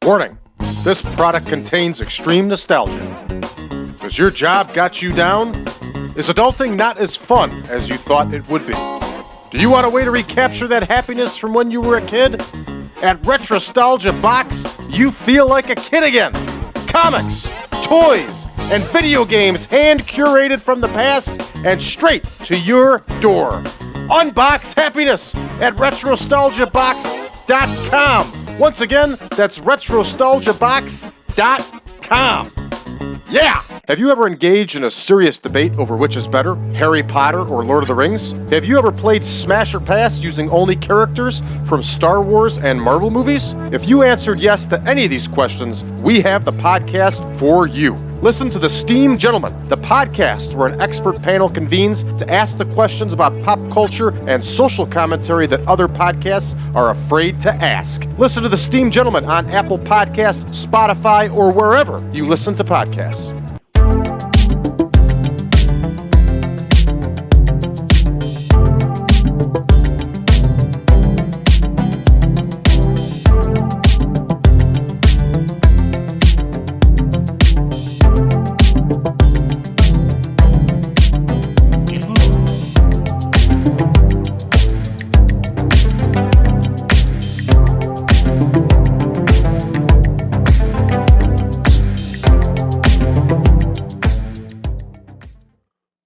Warning, this product contains extreme nostalgia. Does your job got you down? Is adulting not as fun as you thought it would be? Do you want a way to recapture that happiness from when you were a kid? At Retrostalgia Box, you feel like a kid again. Comics, toys, and video games hand-curated from the past and straight to your door. Unbox happiness at retrostalgiabox.com. Once again, that's retrostalgiabox.com. Yeah! Have you ever engaged in a serious debate over which is better, Harry Potter or Lord of the Rings? Have you ever played Smash or Pass using only characters from Star Wars and Marvel movies? If you answered yes to any of these questions, we have the podcast for you. Listen to the Steam Gentlemen, the podcast where an expert panel convenes to ask the questions about pop culture and social commentary that other podcasts are afraid to ask. Listen to the Steam Gentlemen on Apple Podcasts, Spotify, or wherever you listen to podcasts.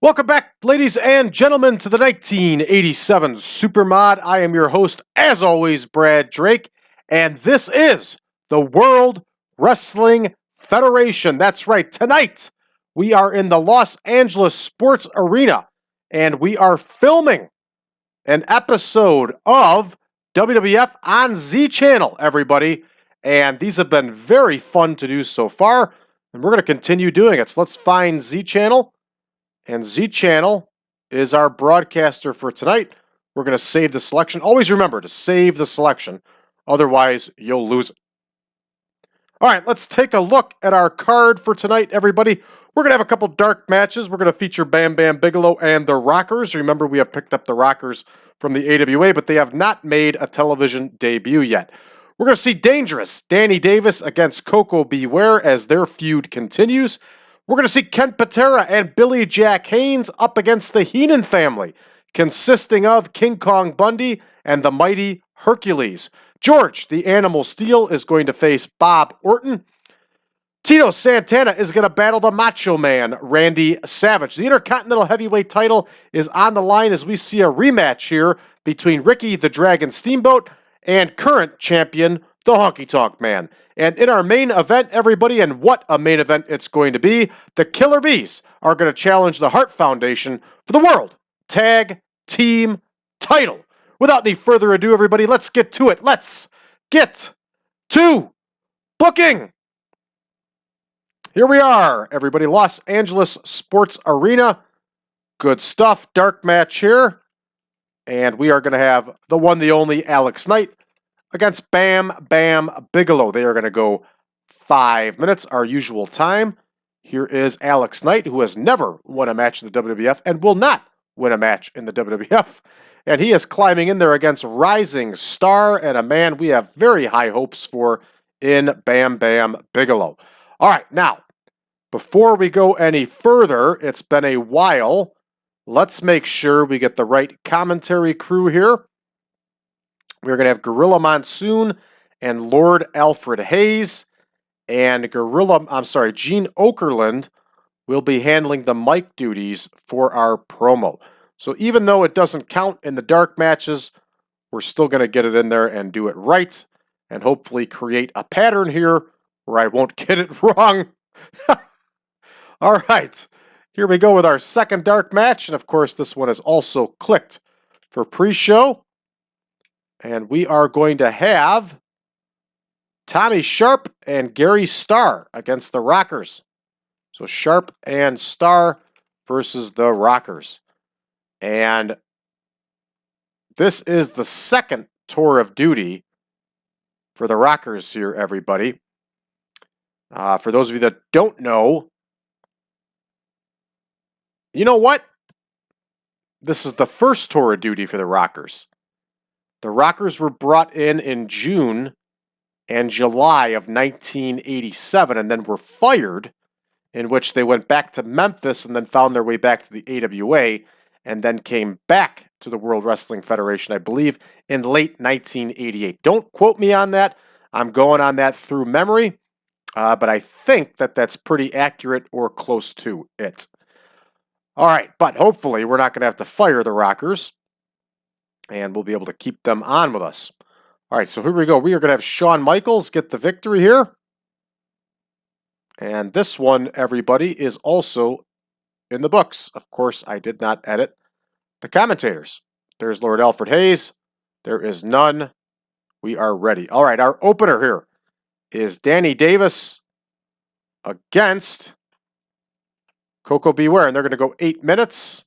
Welcome back, ladies and gentlemen, to the 1987 Supermod. I am your host, as always, Brad Drake, and this is the World Wrestling Federation. That's right, tonight we are in the Los Angeles Sports Arena, and we are filming an episode of WWF on Z Channel, everybody, and these have been very fun to do so far, and we're going to continue doing it. So let's find Z Channel. And Z Channel is our broadcaster for tonight. We're going to save the selection. Always remember to save the selection. Otherwise, you'll lose it. All right, let's take a look at our card for tonight, everybody. We're going to have a couple dark matches. We're going to feature Bam Bam Bigelow and the Rockers. Remember, we have picked up the Rockers from the AWA, but they have not made a television debut yet. We're going to see Dangerous Danny Davis against Koko Ware as their feud continues. We're going to see Kent Patera and Billy Jack Haynes up against the Heenan family, consisting of King Kong Bundy and the mighty Hercules. George, the Animal Steele, is going to face Bob Orton. Tito Santana is going to battle the Macho Man, Randy Savage. The Intercontinental Heavyweight title is on the line as we see a rematch here between Ricky the Dragon Steamboat and current champion, the Honky Tonk Man. And in our main event, everybody, and what a main event it's going to be, the Killer Bees are going to challenge the Hart Foundation for the World Tag Team title. Without any further ado, everybody, let's get to it. Let's get to booking. Here we are, everybody. Los Angeles Sports Arena. Good stuff. Dark match here. And we are going to have the one, the only Alex Knight against Bam Bam Bigelow. They are going to go 5 minutes, our usual time. Here is Alex Knight, who has never won a match in the WWF and will not win a match in the WWF. And he is climbing in there against Rising Starr and a man we have very high hopes for in Bam Bam Bigelow. All right, now, before we go any further, it's been a while. Let's make sure we get the right commentary crew here. We're going to have Gorilla Monsoon and Lord Alfred Hayes. And Gene Okerlund will be handling the mic duties for our promo. So even though it doesn't count in the dark matches, we're still going to get it in there and do it right. And hopefully create a pattern here where I won't get it wrong. All right. Here we go with our second dark match. And of course, this one is also clicked for pre-show. And we are going to have Tommy Sharp and Gary Starr against the Rockers. So Sharp and Starr versus the Rockers. And this is the second tour of duty for the Rockers here, everybody. For those of you that don't know, you know what? This is the first tour of duty for the Rockers. The Rockers were brought in June, and July of 1987, and then were fired, in which they went back to Memphis and then found their way back to the AWA, and then came back to the World Wrestling Federation, I believe, in late 1988. Don't quote me on that. I'm going on that through memory, but I think that that's pretty accurate or close to it. All right, but hopefully we're not going to have to fire the Rockers, and we'll be able to keep them on with us. All right, so here we go. We are going to have Shawn Michaels get the victory here. And this one, everybody, is also in the books. Of course, I did not edit the commentators. There's Lord Alfred Hayes. There is none. We are ready. All right, our opener here is Danny Davis against Koko B. Ware, and they're going to go 8 minutes.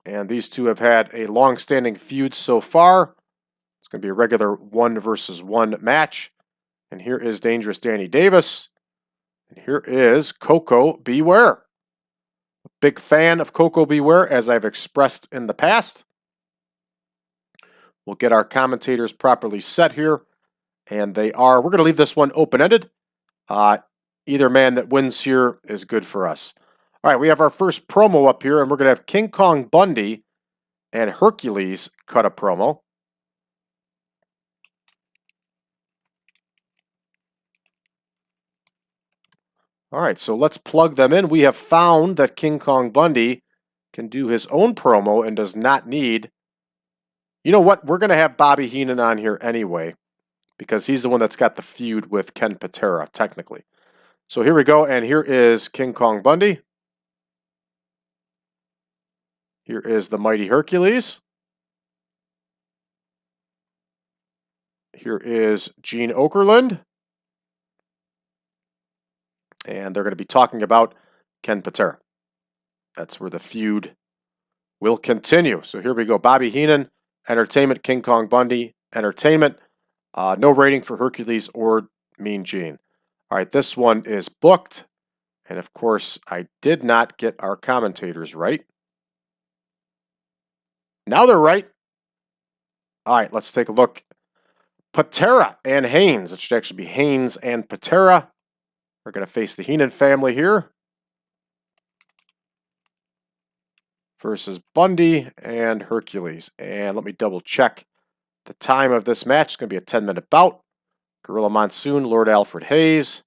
And these two have had a long-standing feud so far. It's going to be a regular 1-versus-1 match. And here is Dangerous Danny Davis. And here is Koko B. Ware. A big fan of Koko B. Ware, as I've expressed in the past. We'll get our commentators properly set here. And they are, we're going to leave this one open-ended. Either man that wins here is good for us. All right, we have our first promo up here, and we're going to have King Kong Bundy and Hercules cut a promo. All right, so let's plug them in. We have found that King Kong Bundy can do his own promo and does not need... You know what? We're going to have Bobby Heenan on here anyway, because he's the one that's got the feud with Ken Patera, technically. So here we go, and here is King Kong Bundy. Here is the Mighty Hercules. Here is Gene Okerlund. And they're going to be talking about Ken Patera. That's where the feud will continue. So here we go. Bobby Heenan, Entertainment. King Kong Bundy, Entertainment. No rating for Hercules or Mean Gene. All right, this one is booked. And of course, I did not get our commentators right. Now they're right. All right, let's take a look. Patera and Haynes. It should actually be Haynes and Patera. We're going to face the Heenan family here versus Bundy and Hercules. And let me double check the time of this match. It's going to be a 10-minute bout. Gorilla Monsoon, Lord Alfred Hayes.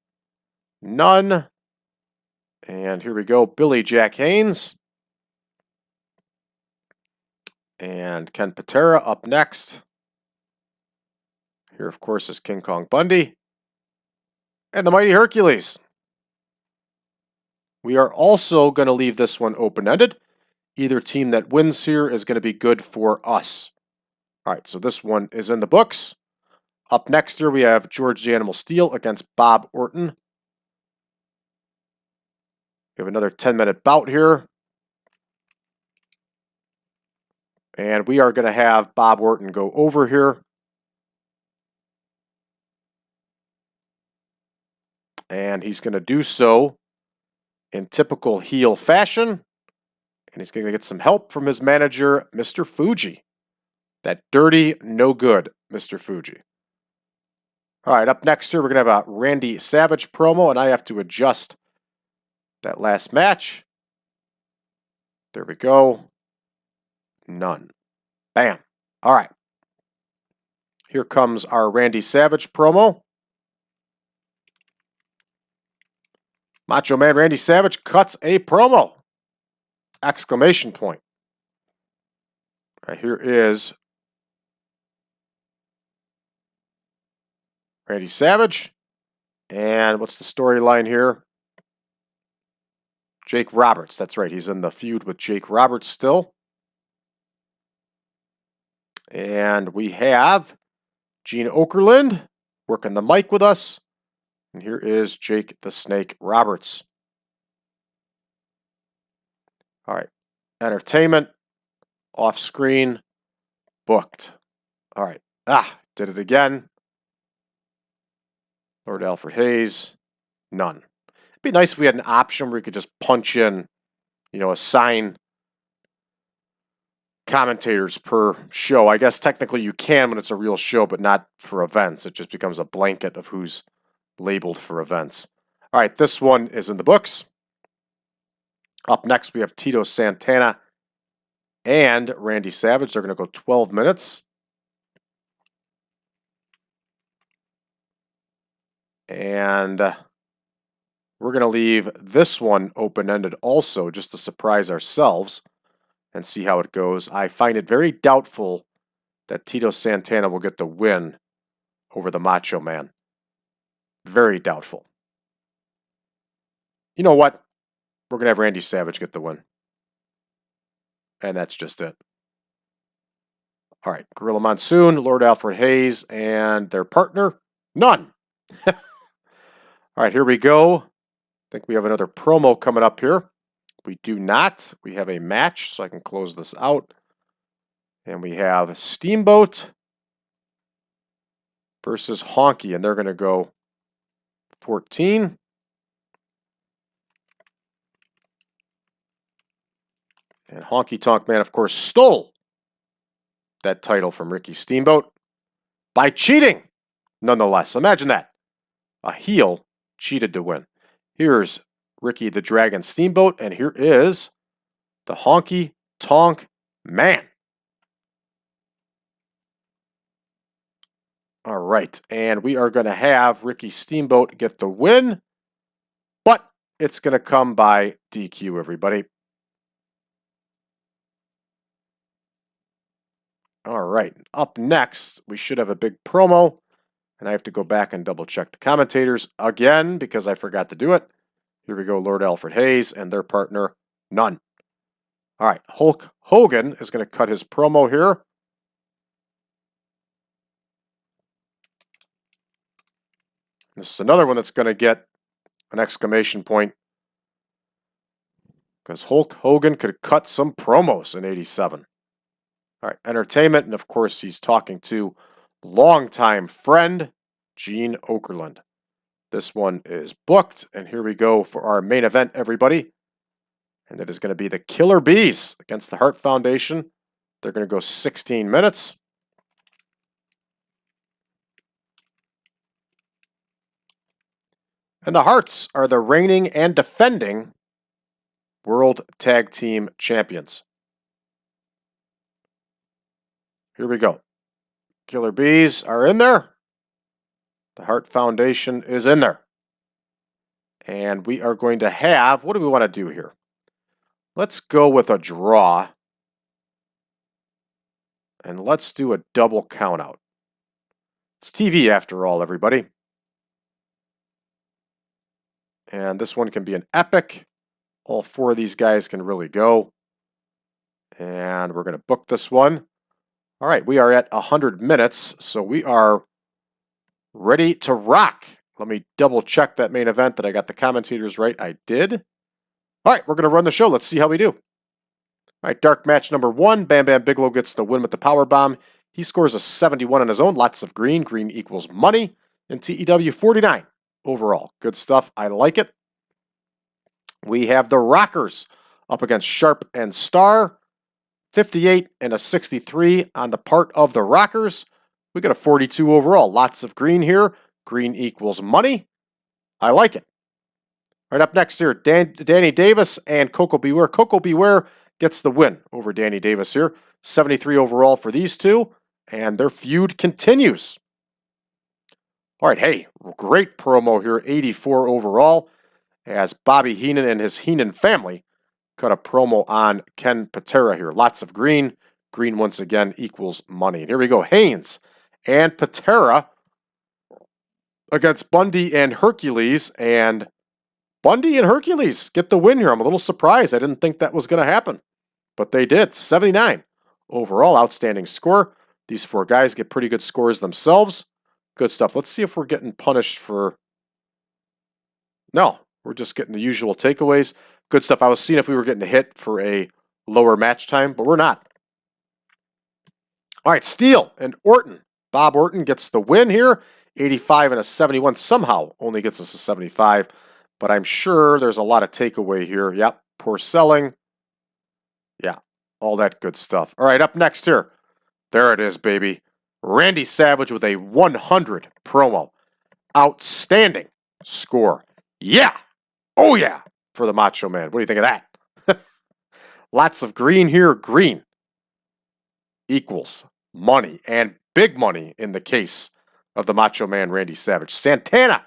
None. And here we go. Billy Jack Haynes. And Ken Patera up next. Here, of course, is King Kong Bundy. And the Mighty Hercules. We are also going to leave this one open-ended. Either team that wins here is going to be good for us. All right, so this one is in the books. Up next here, we have George the Animal Steele against Bob Orton. We have another 10-minute bout here. And we are going to have Bob Orton go over here. And he's going to do so in typical heel fashion. And he's going to get some help from his manager, Mr. Fuji. That dirty, no good Mr. Fuji. All right, up next here, we're going to have a Randy Savage promo, and I have to adjust that last match. There we go. None. Bam. All right. Here comes our Randy Savage promo. Macho Man Randy Savage cuts a promo. Exclamation point. All right, here is Randy Savage. And what's the storyline here? Jake Roberts. That's right. He's in the feud with Jake Roberts still. And we have Gene Okerlund working the mic with us. And here is Jake the Snake Roberts. All right. Entertainment. Off screen. Booked. All right. Did it again. Lord Alfred Hayes. None. It'd be nice if we had an option where we could just punch in, a sign commentators per show. I guess technically you can when it's a real show, but not for events. It just becomes a blanket of who's labeled for events. All right, this one is in the books. Up next, we have Tito Santana and Randy Savage. They're going to go 12 minutes. And we're going to leave this one open-ended also, just to surprise ourselves and see how it goes. I find it very doubtful that Tito Santana will get the win over the Macho Man. Very doubtful. You know what? We're going to have Randy Savage get the win. And that's just it. All right, Gorilla Monsoon, Lord Alfred Hayes, and their partner, none. All right, here we go. I think we have another promo coming up here. We do not. We have a match, so I can close this out. And we have Steamboat versus Honky, and they're going to go 14. And Honky Tonk Man, of course, stole that title from Ricky Steamboat by cheating, nonetheless. Imagine that. A heel cheated to win. Here's Ricky the Dragon Steamboat, and here is the Honky Tonk Man. All right, and we are going to have Ricky Steamboat get the win, but it's going to come by DQ, everybody. All right, up next, we should have a big promo, and I have to go back and double check the commentators again because I forgot to do it. Here we go, Lord Alfred Hayes and their partner, none. All right, Hulk Hogan is going to cut his promo here. This is another one that's going to get an exclamation point because Hulk Hogan could cut some promos in '87. All right, entertainment, and of course he's talking to longtime friend Gene Okerlund. This one is booked, and here we go for our main event, everybody. And it is going to be the Killer Bees against the Hart Foundation. They're going to go 16 minutes. And the Harts are the reigning and defending World Tag Team Champions. Here we go. Killer Bees are in there. The Hart Foundation is in there. And we are going to have, what do we want to do here? Let's go with a draw. And let's do a double count out. It's TV after all, everybody. And this one can be an epic. All four of these guys can really go. And we're going to book this one. All right, we are at 100 minutes, so we are ready to rock. Let me double check that main event that I got the commentators right. I did. All right, we're going to run the show. Let's see how we do. All right, dark match number 1. Bam Bam Bigelow gets the win with the power bomb. He scores a 71 on his own. Lots of green. Green equals money. And TEW 49 overall. Good stuff. I like it. We have the Rockers up against Sharp and Starr. 58 and a 63 on the part of the Rockers. We got a 42 overall. Lots of green here. Green equals money. I like it. Right up next here, Danny Davis and Koko B. Ware. Koko B. Ware gets the win over Danny Davis here. 73 overall for these two. And their feud continues. All right, hey, great promo here. 84 overall as Bobby Heenan and his Heenan family cut a promo on Ken Patera here. Lots of green. Green once again equals money. And here we go. Haynes and Patera against Bundy and Hercules. And Bundy and Hercules get the win here. I'm a little surprised. I didn't think that was going to happen. But they did. 79 overall. Outstanding score. These four guys get pretty good scores themselves. Good stuff. Let's see if we're getting punished for... No, we're just getting the usual takeaways. Good stuff. I was seeing if we were getting hit for a lower match time, but we're not. All right, Steele and Orton. Bob Orton gets the win here. 85 and a 71. Somehow only gets us a 75, but I'm sure there's a lot of takeaway here. Yep, poor selling. Yeah, all that good stuff. All right, up next here. There it is, baby. Randy Savage with a 100 promo. Outstanding score. Yeah. Oh, yeah. For the Macho Man. What do you think of that? Lots of green here. Green equals money, and big money in the case of the Macho Man Randy Savage. Santana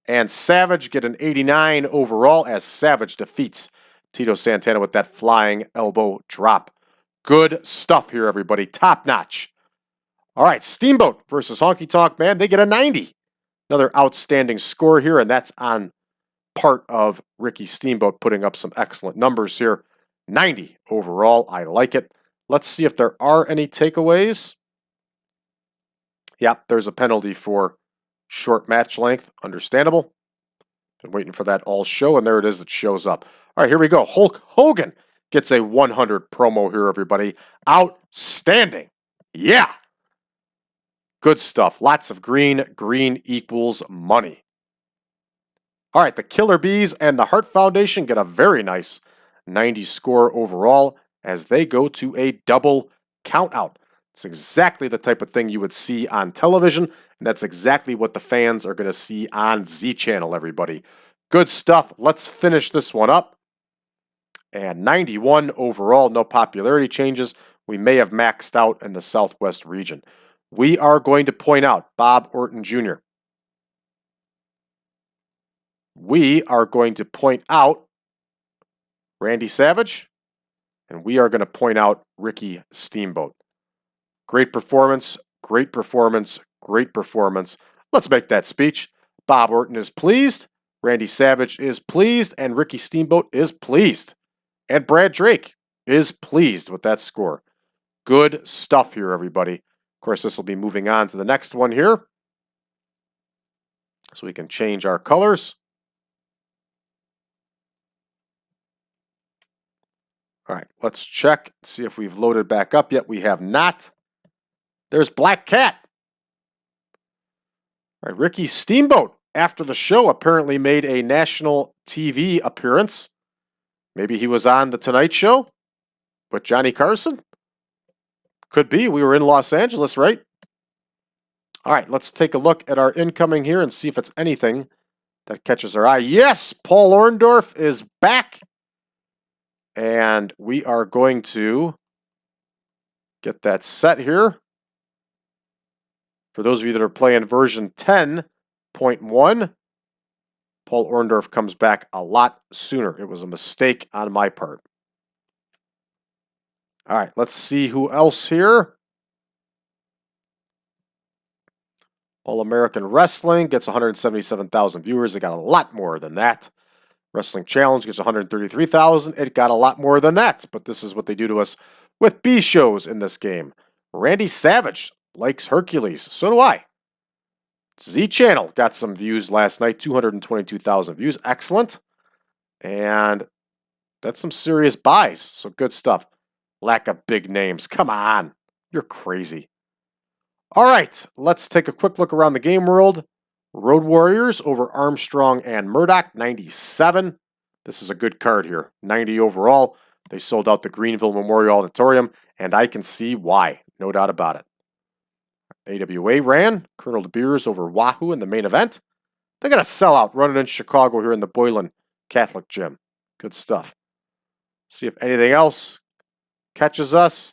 and Savage get an 89 overall as Savage defeats Tito Santana with that flying elbow drop. Good stuff here, everybody. Top notch. All right, Steamboat versus Honky Tonk Man. They get a 90. Another outstanding score here, and that's on part of Ricky Steamboat putting up some excellent numbers here. 90 overall. I like it. Let's see if there are any takeaways. Yep, there's a penalty for short match length. Understandable. Been waiting for that all show, and there it is. It shows up. All right, here we go. Hulk Hogan gets a 100 promo here, everybody. Outstanding. Yeah. Good stuff. Lots of green. Green equals money. All right, the Killer Bees and the Hart Foundation get a very nice 90 score overall as they go to a double countout. It's exactly the type of thing you would see on television, and that's exactly what the fans are going to see on Z Channel, everybody. Good stuff. Let's finish this one up. And 91 overall, no popularity changes. We may have maxed out in the Southwest region. We are going to point out Bob Orton Jr. We are going to point out Randy Savage. And we are going to point out Ricky Steamboat. Great performance, great performance, great performance. Let's make that speech. Bob Orton is pleased, Randy Savage is pleased, and Ricky Steamboat is pleased. And Brad Drake is pleased with that score. Good stuff here, everybody. Of course, this will be moving on to the next one here. So we can change our colors. All right, let's check, see if we've loaded back up yet. We have not. There's Black Cat. All right, Ricky Steamboat, after the show, apparently made a national TV appearance. Maybe he was on The Tonight Show with Johnny Carson? Could be. We were in Los Angeles, right? All right, let's take a look at our incoming here and see if it's anything that catches our eye. Yes, Paul Orndorff is back. And we are going to get that set here. For those of you that are playing version 10.1, Paul Orndorff comes back a lot sooner. It was a mistake on my part. All right, let's see who else here. All American Wrestling gets 177,000 viewers. It got a lot more than that. Wrestling Challenge gets 133,000. It got a lot more than that, but this is what they do to us with B shows in this game. Randy Savage likes Hercules. So do I. Z Channel got some views last night, 222,000 views. Excellent. And that's some serious buys, so good stuff. Lack of big names. Come on. You're crazy. All right, let's take a quick look around the game world. Road Warriors over Armstrong and Murdoch, 97. This is a good card here, 90 overall. They sold out the Greenville Memorial Auditorium, and I can see why, no doubt about it. AWA ran, Colonel De Beers over Wahoo in the main event. They got a sellout running in Chicago here in the Boylan Catholic Gym. Good stuff. See if anything else catches us.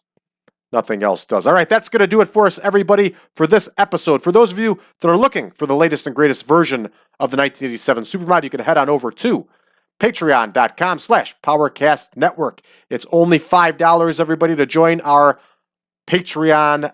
Nothing else does. All right, that's going to do it for us, everybody, for this episode. For those of you that are looking for the latest and greatest version of the 1987 Supermod, you can head on over to patreon.com/PowerCast Network. It's only $5, everybody, to join our Patreon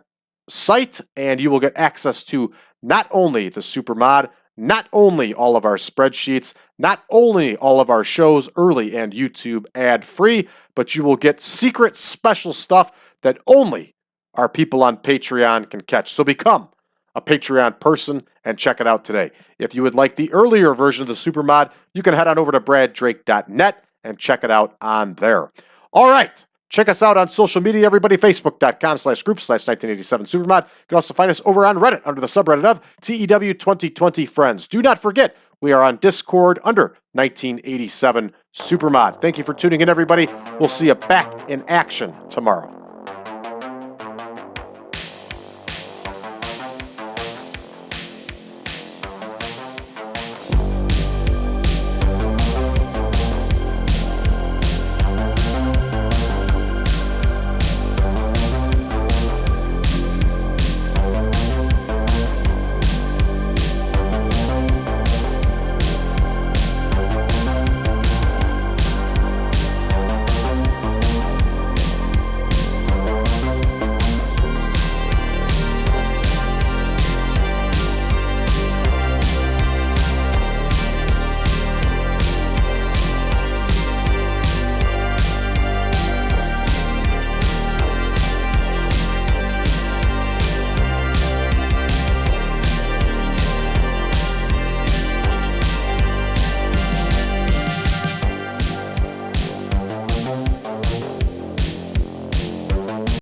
site, and you will get access to not only the Supermod, not only all of our spreadsheets, not only all of our shows early and YouTube ad-free, but you will get secret special stuff that only our people on Patreon can catch. So become a Patreon person and check it out today. If you would like the earlier version of the Supermod, you can head on over to braddrake.net and check it out on there. All right. Check us out on social media, everybody. Facebook.com/group/1987Supermod. You can also find us over on Reddit under the subreddit of TEW 2020 Friends. Do not forget, we are on Discord under 1987 Supermod. Thank you for tuning in, everybody. We'll see you back in action tomorrow.